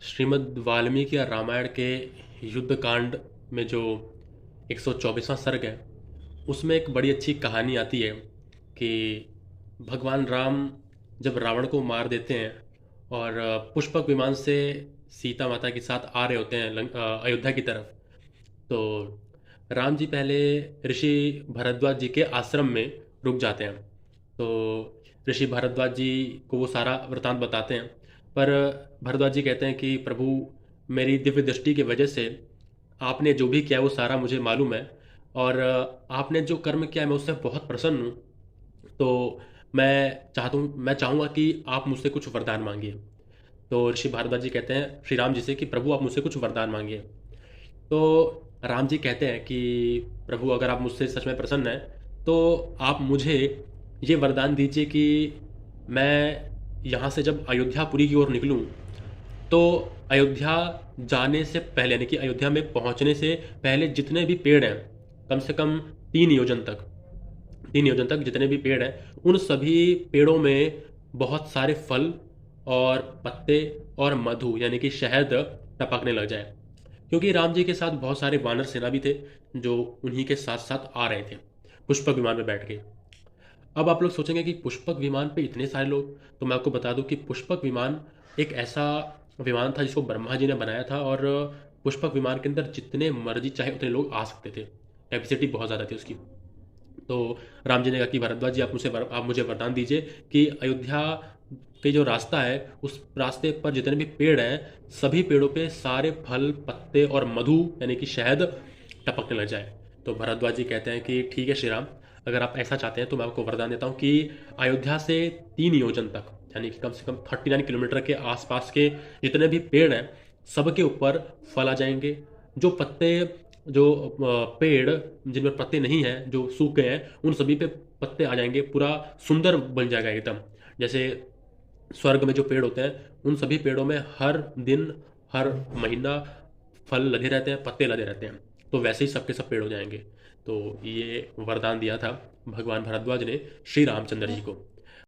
श्रीमद् वाल्मीकि रामायण के युद्ध कांड में जो 124वां सर्ग है, उसमें एक बड़ी अच्छी कहानी आती है कि भगवान राम जब रावण को मार देते हैं और पुष्पक विमान से सीता माता के साथ आ रहे होते हैं अयोध्या की तरफ। तो राम जी पहले ऋषि भरद्वाज जी के आश्रम में रुक जाते हैं। तो ऋषि भरद्वाज जी को वो सारा वृतांत बताते हैं, पर भरद्वाज जी कहते हैं कि प्रभु, मेरी दिव्य दृष्टि की वजह से आपने जो भी किया वो सारा मुझे मालूम है, और आपने जो कर्म किया है मैं उससे बहुत प्रसन्न हूँ। तो मैं चाहूँगा कि आप मुझसे कुछ वरदान मांगिए। तो ऋषि भारद्वाज जी कहते हैं श्री राम जी से कि प्रभु, आप मुझसे कुछ वरदान मांगिए। तो राम जी कहते हैं कि प्रभु, अगर आप मुझसे सच में प्रसन्न हैं तो आप मुझे ये वरदान दीजिए कि मैं यहाँ से जब अयोध्यापुरी की ओर निकलूँ तो अयोध्या जाने से पहले, यानी कि अयोध्या में पहुँचने से पहले जितने भी पेड़ हैं, कम से कम 3 योजन तक जितने भी पेड़ हैं, उन सभी पेड़ों में बहुत सारे फल और पत्ते और मधु यानी कि शहद टपकने लग जाए। क्योंकि राम जी के साथ बहुत सारे वानर सेना भी थे जो उन्हीं के साथ साथ आ रहे थे पुष्पक विमान में बैठ के। अब आप लोग सोचेंगे कि पुष्पक विमान पे इतने सारे लोग, तो मैं आपको बता दूं कि पुष्पक विमान एक ऐसा विमान था जिसको ब्रह्मा जी ने बनाया था, और पुष्पक विमान के अंदर जितने मर्जी चाहे उतने लोग आ सकते थे। कैपेसिटी बहुत ज़्यादा थी उसकी। तो राम जी ने कहा कि भरद्वाज जी, आप मुझे वरदान दीजिए कि अयोध्या के जो रास्ता है उस रास्ते पर जितने भी पेड़ हैं, सभी पेड़ों पे सारे फल, पत्ते और मधु यानी कि शहद टपकने लग जाए। तो भरद्वाज जी कहते हैं कि ठीक है श्री राम, अगर आप ऐसा चाहते हैं तो मैं आपको वरदान देता हूँ कि अयोध्या से 3 योजन तक, यानी कि कम से कम 39 किलोमीटर के आसपास के जितने भी पेड़ हैं, सबके ऊपर फल आ जाएंगे। जो पत्ते, जो पेड़ जिनमें पत्ते नहीं हैं, जो सूख गए हैं, उन सभी पे पत्ते आ जाएंगे। पूरा सुंदर बन जाएगा एकदम। जैसे स्वर्ग में जो पेड़ होते हैं, उन सभी पेड़ों में हर दिन, हर महीना फल लगे रहते हैं, पत्ते लगे रहते हैं। तो वैसे ही सबके सब पेड़ हो जाएंगे। तो ये वरदान दिया था भगवान भरद्वाज ने श्री रामचंद्र जी को।